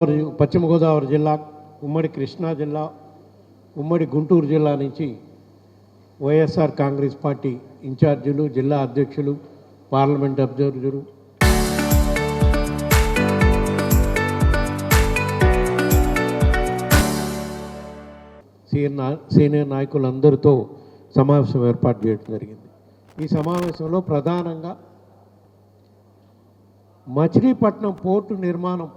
పశ్చిమ గోదావరి జిల్లా, ఉమ్మడి కృష్ణా జిల్లా, ఉమ్మడి గుంటూరు జిల్లా నుంచి వైఎస్ఆర్ కాంగ్రెస్ పార్టీ ఇన్ఛార్జీలు, జిల్లా అధ్యక్షులు, పార్లమెంట్ అబ్జర్వరు, సీనియర్ నాయకులందరితో సమావేశం ఏర్పాటు చేయడం జరిగింది. ఈ సమావేశంలో ప్రధానంగా మచిలీపట్నం పోర్టు నిర్మాణం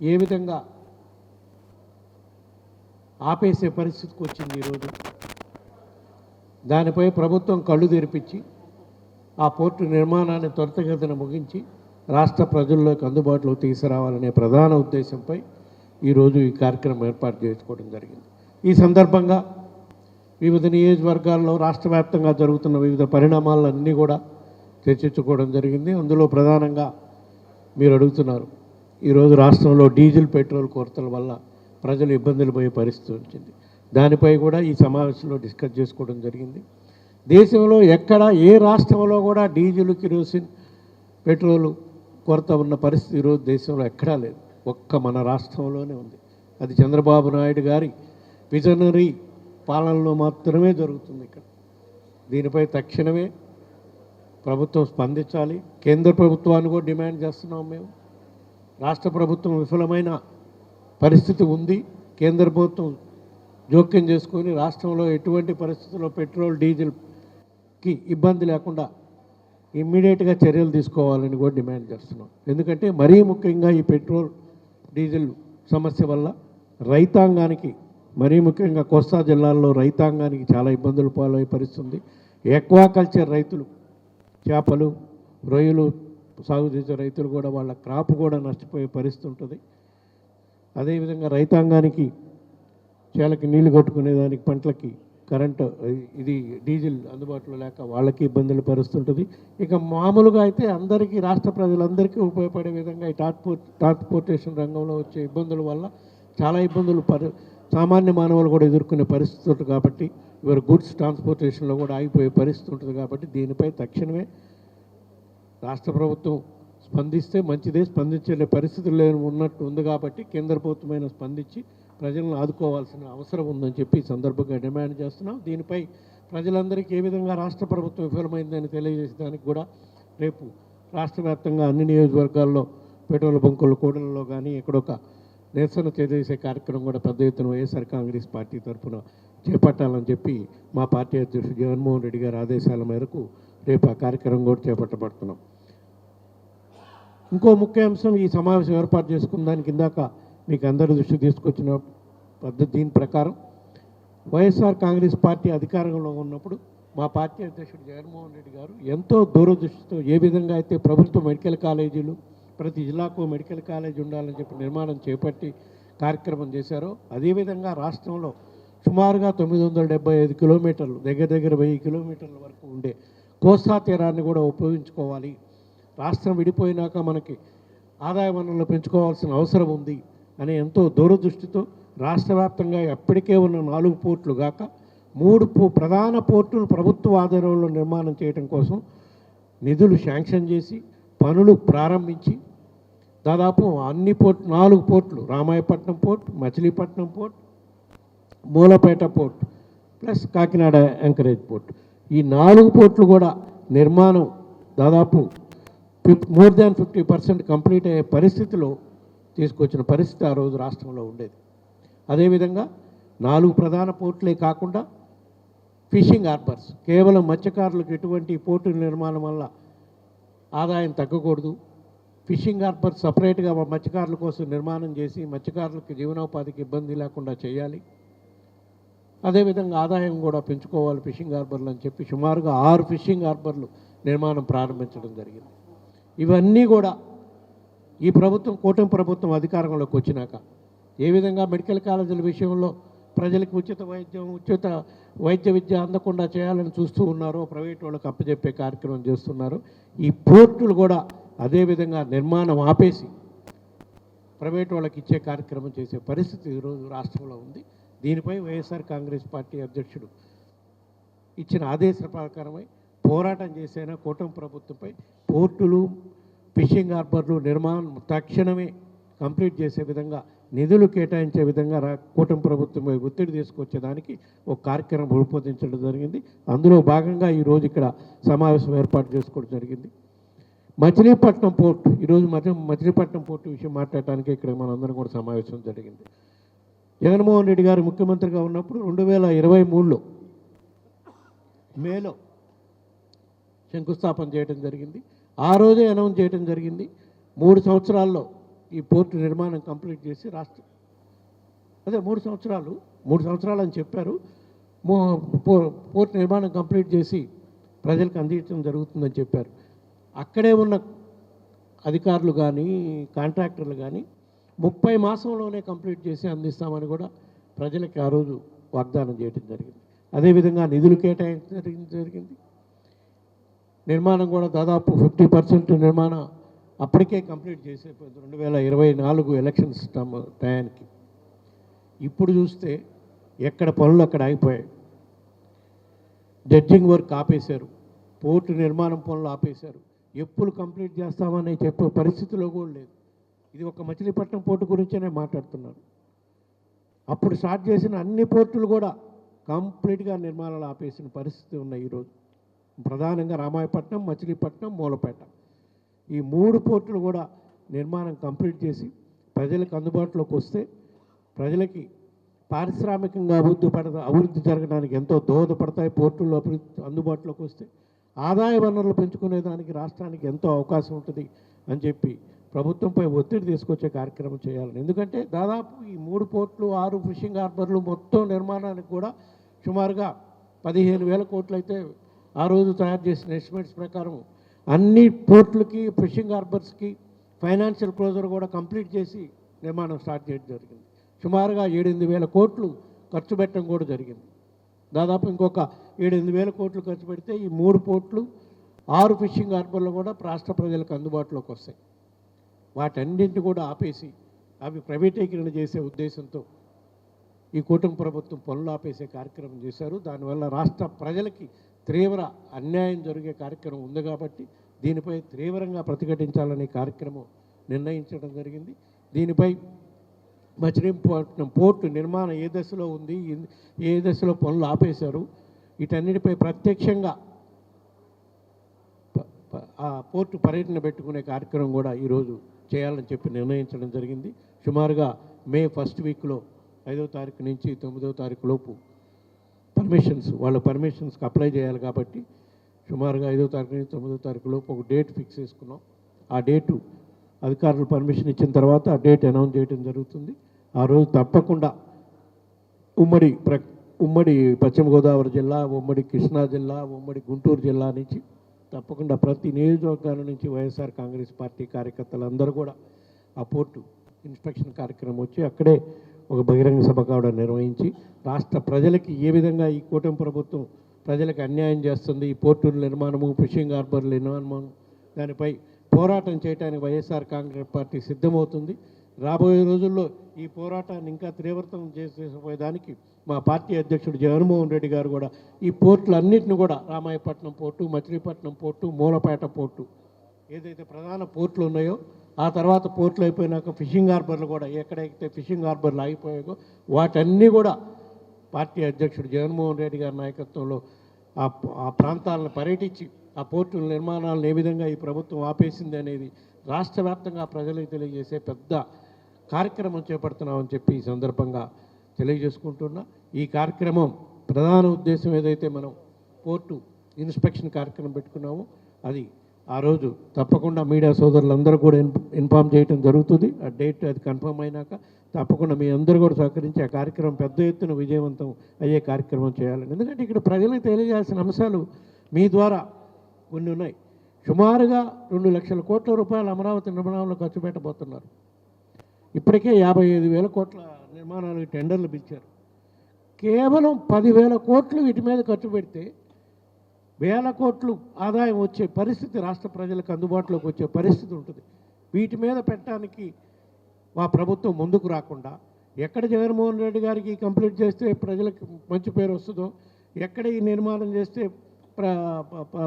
ఏ విధంగా ఆపేసే పరిస్థితికి వచ్చింది ఈరోజు, దానిపై ప్రభుత్వం కళ్ళు తెరిపించి ఆ పోర్టు నిర్మాణాన్ని త్వరితగతిన ముగించి రాష్ట్ర ప్రజల్లోకి అందుబాటులోకి తీసుకురావాలనే ప్రధాన ఉద్దేశంపై ఈరోజు ఈ కార్యక్రమం ఏర్పాటు చేసుకోవడం జరిగింది. ఈ సందర్భంగా వివిధ నియోజకవర్గాల్లో రాష్ట్ర వ్యాప్తంగా జరుగుతున్న వివిధ పరిణామాలన్నీ కూడా చర్చించుకోవడం జరిగింది. అందులో ప్రధానంగా మీరు అడుగుతున్నారు, ఈరోజు రాష్ట్రంలో డీజిల్ పెట్రోల్ కొరతల వల్ల ప్రజలు ఇబ్బందులు పోయే పరిస్థితి వచ్చింది. దానిపై కూడా ఈ సమావేశంలో డిస్కస్ చేసుకోవడం జరిగింది. దేశంలో ఎక్కడ ఏ రాష్ట్రంలో కూడా డీజిల్, కిరోసిన్, పెట్రోలు కొరత ఉన్న పరిస్థితి ఈరోజు దేశంలో ఎక్కడా లేదు, ఒక్క మన రాష్ట్రంలోనే ఉంది. అది చంద్రబాబు నాయుడు గారి విజనరీ పాలనలో మాత్రమే జరుగుతుంది. ఇక్కడ దీనిపై తక్షణమే ప్రభుత్వం స్పందించాలి. కేంద్ర ప్రభుత్వాన్ని కూడా డిమాండ్ చేస్తున్నాం మేము. రాష్ట్ర ప్రభుత్వం విఫలమైన పరిస్థితి ఉంది. కేంద్ర ప్రభుత్వం జోక్యం చేసుకొని రాష్ట్రంలో ఎటువంటి పరిస్థితుల్లో పెట్రోల్, డీజిల్కి ఇబ్బంది లేకుండా ఇమ్మీడియట్గా చర్యలు తీసుకోవాలని కూడా డిమాండ్ చేస్తున్నాం. ఎందుకంటే మరీ ముఖ్యంగా ఈ పెట్రోల్, డీజిల్ సమస్య వల్ల రైతాంగానికి, మరీ ముఖ్యంగా కోస్తా జిల్లాల్లో రైతాంగానికి చాలా ఇబ్బందులు పాలయ్యే పరిస్థితి ఉంది. ఎక్వాకల్చర్ రైతులు, చేపలు, రొయ్యలు సాగు చేసే రైతులు కూడా వాళ్ళ క్రాప్ కూడా నష్టపోయే పరిస్థితి ఉంటుంది. అదేవిధంగా రైతాంగానికి చేలకి నీళ్లు కొట్టుకునేదానికి, పంటలకి కరెంటు, ఇది డీజిల్ అందుబాటులో లేక వాళ్ళకి ఇబ్బందులు పరుస్తుంటుంది. ఇక మామూలుగా అయితే అందరికీ, రాష్ట్ర ప్రజలందరికీ ఉపయోగపడే విధంగా ఈ ట్రాన్స్పోర్టేషన్ రంగంలో వచ్చే ఇబ్బందుల వల్ల చాలా ఇబ్బందులు సామాన్య మానవులు కూడా ఎదుర్కొనే పరిస్థితి ఉంటుంది. కాబట్టి ఇవాళ గుడ్స్ ట్రాన్స్పోర్టేషన్లో కూడా ఆగిపోయే పరిస్థితి ఉంటుంది. కాబట్టి దీనిపై తక్షణమే రాష్ట్ర ప్రభుత్వం స్పందిస్తే మంచిదే. స్పందించే పరిస్థితులు ఉన్నట్టు ఉంది. కాబట్టి కేంద్ర ప్రభుత్వమైన స్పందించి ప్రజలను ఆదుకోవాల్సిన అవసరం ఉందని చెప్పి ఈ సందర్భంగా డిమాండ్ చేస్తున్నాం. దీనిపై ప్రజలందరికీ ఏ విధంగా రాష్ట్ర ప్రభుత్వం విఫలమైందని తెలియజేసేదానికి కూడా రేపు రాష్ట్ర వ్యాప్తంగా అన్ని నియోజకవర్గాల్లో పెట్రోల్ బంకుల కూడలలో కానీ ఎక్కడొక నిరసన చేసే కార్యక్రమం కూడా పెద్ద ఎత్తున వైఎస్ఆర్ కాంగ్రెస్ పార్టీ తరఫున చేపట్టాలని చెప్పి మా పార్టీ అధ్యక్షుడు జగన్మోహన్ రెడ్డి గారి ఆదేశాల మేరకు రేపు ఆ కార్యక్రమం కూడా చేపట్టబడుతున్నాం. ఇంకో ముఖ్య అంశం, ఈ సమావేశం ఏర్పాటు చేసుకున్న దానికి ఇందాక మీకు అందరి దృష్టి తీసుకొచ్చిన పద్ధతి, దీని ప్రకారం వైఎస్ఆర్ కాంగ్రెస్ పార్టీ అధికారంలో ఉన్నప్పుడు మా పార్టీ అధ్యక్షుడు జగన్మోహన్ రెడ్డి గారు ఎంతో దూరదృష్టితో ఏ విధంగా అయితే ప్రభుత్వ మెడికల్ కాలేజీలు, ప్రతి జిల్లాకు మెడికల్ కాలేజీ ఉండాలని చెప్పి నిర్మాణం చేపట్టి కార్యక్రమం చేశారో, అదేవిధంగా రాష్ట్రంలో సుమారుగా 975 కిలోమీటర్లు, దగ్గర 1000 కిలోమీటర్ల వరకు ఉండే కోస్తా తీరాన్ని కూడా ఉపయోగించుకోవాలి. రాష్ట్రం విడిపోయినాక మనకి ఆదాయ వనరులు పెంచుకోవాల్సిన అవసరం ఉంది అనే ఎంతో దూరదృష్టితో రాష్ట్ర వ్యాప్తంగా ఎప్పటికే ఉన్న 4 పోర్టులు గాక 3 ప్రధాన పోర్టులు ప్రభుత్వ ఆధ్వర్యంలో నిర్మాణం చేయడం కోసం నిధులు శాంక్షన్ చేసి పనులు ప్రారంభించి దాదాపు అన్ని 4 పోర్టులు, Ramayapatnam port, Machilipatnam port, Mulapeta port plus Kakinada anchorage port, ఈ 4 పోర్టులు కూడా నిర్మాణం దాదాపు మోర్ దాన్ 50% కంప్లీట్ అయ్యే పరిస్థితిలో తీసుకొచ్చిన పరిస్థితి ఆ రోజు రాష్ట్రంలో ఉండేది. అదేవిధంగా 4 ప్రధాన పోర్టులే కాకుండా ఫిషింగ్ హార్బర్స్, కేవలం మత్స్యకారులకు ఎటువంటి పోర్టు నిర్మాణం వల్ల ఆదాయం తగ్గకూడదు, ఫిషింగ్ హార్బర్ సపరేట్గా మత్స్యకారుల కోసం నిర్మాణం చేసి మత్స్యకారులకు జీవనోపాధికి ఇబ్బంది లేకుండా చేయాలి. అదేవిధంగా ఆదాయం కూడా పెంచుకోవాలి ఫిషింగ్ హార్బర్లు అని చెప్పి సుమారుగా 6 ఫిషింగ్ హార్బర్లు నిర్మాణం ప్రారంభించడం జరిగింది. ఇవన్నీ కూడా ఈ ప్రభుత్వం, కూటమి ప్రభుత్వం అధికారంలోకి వచ్చినాక ఏ విధంగా మెడికల్ కాలేజీల విషయంలో ప్రజలకు ఉచిత వైద్య విద్య అందకుండా చేయాలని చూస్తూ ఉన్నారో, ప్రైవేట్ వాళ్ళకి అప్పచెప్పే కార్యక్రమం చేస్తున్నారు. ఈ పోర్టులు కూడా అదేవిధంగా నిర్మాణం ఆపేసి ప్రైవేట్ వాళ్ళకి ఇచ్చే కార్యక్రమం చేసే పరిస్థితి ఈరోజు రాష్ట్రంలో ఉంది. దీనిపై వైఎస్ఆర్ కాంగ్రెస్ పార్టీ అధ్యక్షుడు ఇచ్చిన ఆదేశాల ప్రకారమై పోరాటం చేసిన కూటమి ప్రభుత్వంపై పోర్టులు, ఫిషింగ్ హార్బర్లు నిర్మాణం తక్షణమే కంప్లీట్ చేసే విధంగా నిధులు కేటాయించే విధంగా కూటమి ప్రభుత్వం ఒత్తిడి తీసుకొచ్చేదానికి ఒక కార్యక్రమం రూపొందించడం జరిగింది. అందులో భాగంగా ఈరోజు ఇక్కడ సమావేశం ఏర్పాటు చేసుకోవడం జరిగింది. మచిలీపట్నం పోర్ట్, ఈరోజు మచిలీపట్నం పోర్టు విషయం మాట్లాడటానికి ఇక్కడ మనందరం కూడా సమావేశం జరిగింది. జగన్మోహన్ రెడ్డి గారు ముఖ్యమంత్రిగా ఉన్నప్పుడు 2023లో మేలో శంకుస్థాపన చేయడం జరిగింది. ఆ రోజే అనౌన్స్ చేయడం జరిగింది 3 సంవత్సరాల్లో ఈ పోర్టు నిర్మాణం కంప్లీట్ చేసి అదే 3 సంవత్సరాలు అని చెప్పారు. పోర్టు నిర్మాణం కంప్లీట్ చేసి ప్రజలకు అందించడం జరుగుతుందని చెప్పారు. అక్కడే ఉన్న అధికారులు కానీ కాంట్రాక్టర్లు కానీ 30 మాసంలోనే కంప్లీట్ చేసి అందిస్తామని కూడా ప్రజలకి ఆ రోజు వాగ్దానం చేయడం జరిగింది. అదేవిధంగా నిధులు కేటాయించడం జరిగింది. నిర్మాణం కూడా దాదాపు 50% నిర్మాణం అప్పటికే కంప్లీట్ చేసేపోయింది 2024 ఎలక్షన్స్ టయానికి. ఇప్పుడు చూస్తే ఎక్కడ పనులు అక్కడ ఆగిపోయాయి. జడ్జింగ్ వర్క్ ఆపేశారు, పోర్టు నిర్మాణం పనులు ఆపేశారు, ఎప్పుడు కంప్లీట్ చేస్తామని చెప్పే పరిస్థితిలో కూడా లేదు. ఇది ఒక మచిలీపట్నం పోర్టు గురించే నేను మాట్లాడుతున్నాను. అప్పుడు స్టార్ట్ చేసిన అన్ని పోర్టులు కూడా కంప్లీట్గా నిర్మాణాలు ఆపేసిన పరిస్థితి ఉన్నాయి. ఈరోజు ప్రధానంగా రామాయపట్నం, మచిలీపట్నం, మూలపేట ఈ 3 పోర్టులు కూడా నిర్మాణం కంప్లీట్ చేసి ప్రజలకు అందుబాటులోకి వస్తే ప్రజలకి పారిశ్రామికంగా అభివృద్ధి జరగడానికి ఎంతో దోహదపడతాయి. పోర్టుల్లో అందుబాటులోకి వస్తే ఆదాయ వనరులు పెంచుకునేదానికి రాష్ట్రానికి ఎంతో అవకాశం ఉంటుంది అని చెప్పి ప్రభుత్వంపై ఒత్తిడి తీసుకొచ్చే కార్యక్రమం చేయాలని. ఎందుకంటే దాదాపు ఈ 3 పోర్టులు, 6 ఫిషింగ్ హార్బర్లు మొత్తం నిర్మాణానికి కూడా సుమారుగా 15,000 కోట్లు అయితే ఆ రోజు తయారు చేసిన ఎస్టిమేట్స్ ప్రకారం అన్ని పోర్టులకి ఫిషింగ్ హార్బర్స్కి ఫైనాన్షియల్ క్లోజర్ కూడా కంప్లీట్ చేసి నిర్మాణం స్టార్ట్ చేయడం జరిగింది. సుమారుగా 7,000 కోట్లు ఖర్చు పెట్టడం కూడా జరిగింది. దాదాపు ఇంకొక 7,000 కోట్లు ఖర్చు పెడితే ఈ 3 పోర్టులు, 6 ఫిషింగ్ హార్బర్లు కూడా రాష్ట్ర ప్రజలకు అందుబాటులోకి వస్తాయి. వాటన్నింటినీ కూడా ఆపేసి అవి ప్రైవేటీకరణ చేసే ఉద్దేశంతో ఈ కూటమి ప్రభుత్వం పనులు ఆపేసే కార్యక్రమం చేశారు. దానివల్ల రాష్ట్ర ప్రజలకి తీవ్ర అన్యాయం జరిగే కార్యక్రమం ఉంది కాబట్టి దీనిపై తీవ్రంగా ప్రతిఘటించాలనే కార్యక్రమం నిర్ణయించడం జరిగింది. దీనిపై మచిలీపట్నం పోర్టు నిర్మాణం ఏ దశలో ఉంది, ఏ దశలో పనులు ఆపేశారు, వీటన్నిటిపై ప్రత్యక్షంగా ఆ పోర్టు పర్యటన పెట్టుకునే కార్యక్రమం కూడా ఈరోజు చేయాలని చెప్పి నిర్ణయించడం జరిగింది. సుమారుగా మే 1st వీక్లో 5వ తారీఖు నుంచి 9వ తారీఖు లోపు వాళ్ళ పర్మిషన్స్కి అప్లై చేయాలి కాబట్టి సుమారుగా 5వ తారీఖు నుంచి 9వ తారీఖు లోపు ఒక డేట్ ఫిక్స్ చేసుకున్నాం. ఆ డేటు అధికారులు పర్మిషన్ ఇచ్చిన తర్వాత ఆ డేట్ అనౌన్స్ చేయడం జరుగుతుంది. ఆ రోజు తప్పకుండా ఉమ్మడి పశ్చిమ గోదావరి జిల్లా, ఉమ్మడి కృష్ణా జిల్లా, ఉమ్మడి గుంటూరు జిల్లా నుంచి తప్పకుండా ప్రతి నియోజకవర్గాల నుంచి వైఎస్ఆర్ కాంగ్రెస్ పార్టీ కార్యకర్తలందరూ కూడా ఆ పోర్టు ఇన్స్పెక్షన్ కార్యక్రమం వచ్చి అక్కడే ఒక బహిరంగ సభ కూడా నిర్వహించి రాష్ట్ర ప్రజలకి ఏ విధంగా ఈ కూటమి ప్రభుత్వం ప్రజలకు అన్యాయం చేస్తుంది, ఈ పోర్టుల నిర్మాణము, ఫిషింగ్ హార్బర్ల నిర్మాణం, దానిపై పోరాటం చేయడానికి వైఎస్ఆర్ కాంగ్రెస్ పార్టీ సిద్ధమవుతుంది. రాబోయే రోజుల్లో ఈ పోరాటాన్ని ఇంకా తీవ్రతం చేసేదానికి మా పార్టీ అధ్యక్షుడు జగన్మోహన్ రెడ్డి గారు కూడా ఈ పోర్టులన్నింటినీ కూడా Ramayapatnam port, Machilipatnam port, Mulapeta port ఏదైతే ప్రధాన పోర్టులు ఉన్నాయో ఆ తర్వాత పోర్టులు అయిపోయినాక ఫిషింగ్ హార్బర్లు కూడా ఎక్కడైతే ఫిషింగ్ హార్బర్లు ఆగిపోయాయో వాటన్నీ కూడా పార్టీ అధ్యక్షుడు జగన్మోహన్ రెడ్డి గారి నాయకత్వంలో ఆ ప్రాంతాలను పర్యటించి ఆ పోర్టుల నిర్మాణాలను ఏ విధంగా ఈ ప్రభుత్వం ఆపేసింది అనేది రాష్ట్ర వ్యాప్తంగా ప్రజలకు తెలియజేసే పెద్ద కార్యక్రమం చేపడుతున్నామని చెప్పి ఈ సందర్భంగా తెలియజేసుకుంటున్నా. ఈ కార్యక్రమం ప్రధాన ఉద్దేశం ఏదైతే మనం పోర్టు ఇన్స్పెక్షన్ కార్యక్రమం పెట్టుకున్నామో అది ఆ రోజు తప్పకుండా మీడియా సోదరులందరూ కూడా ఇన్ఫామ్ చేయడం జరుగుతుంది. ఆ డేట్ అది కన్ఫర్మ్ అయినాక తప్పకుండా మీ అందరూ కూడా సహకరించి ఆ కార్యక్రమం పెద్ద ఎత్తున విజయవంతం అయ్యే కార్యక్రమం చేయాలని. ఎందుకంటే ఇక్కడ ప్రజలకు తెలియజేయాల్సిన అంశాలు మీ ద్వారా కొన్ని ఉన్నాయి. సుమారుగా 2 లక్షల కోట్ల రూపాయలు అమరావతి నిర్మాణంలో ఖర్చు పెట్టబోతున్నారు. ఇప్పటికే 55,000 కోట్ల నిర్మాణాలకు టెండర్లు పిలిచారు. కేవలం 10,000 కోట్లు వీటి మీద ఖర్చు పెడితే 1,000 కోట్లు ఆదాయం వచ్చే పరిస్థితి రాష్ట్ర ప్రజలకు అందుబాటులోకి వచ్చే పరిస్థితి ఉంటుంది. వీటి మీద పెట్టడానికి మా ప్రభుత్వం ముందుకు రాకుండా ఎక్కడ జగన్మోహన్ రెడ్డి గారికి కంప్లీట్ చేస్తే ప్రజలకు మంచి పేరు వస్తుందో, ఎక్కడ ఈ నిర్మాణం చేస్తే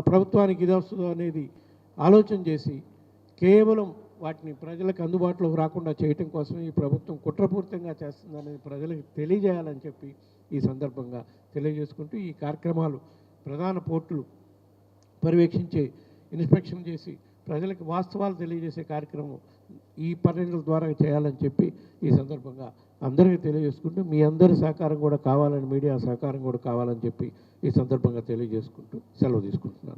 ప్రభుత్వానికి ఇది వస్తుందో అనేది ఆలోచన చేసి కేవలం వాటిని ప్రజలకు అందుబాటులోకి రాకుండా చేయటం కోసం ఈ ప్రభుత్వం కుట్రపూరితంగా చేస్తుందనేది ప్రజలకు తెలియజేయాలని చెప్పి ఈ సందర్భంగా తెలియజేసుకుంటూ ఈ కార్యక్రమాలు ప్రధాన పోర్టులు పర్యవేక్షించే ఇన్స్పెక్షన్ చేసి ప్రజలకు వాస్తవాలు తెలియజేసే కార్యక్రమం ఈ పర్యటనల ద్వారా చేయాలని చెప్పి ఈ సందర్భంగా అందరికీ తెలియజేసుకుంటూ మీ అందరి సహకారం కూడా కావాలని, మీడియా సహకారం కూడా కావాలని చెప్పి ఈ సందర్భంగా తెలియజేసుకుంటూ సెలవు తీసుకుంటున్నాను.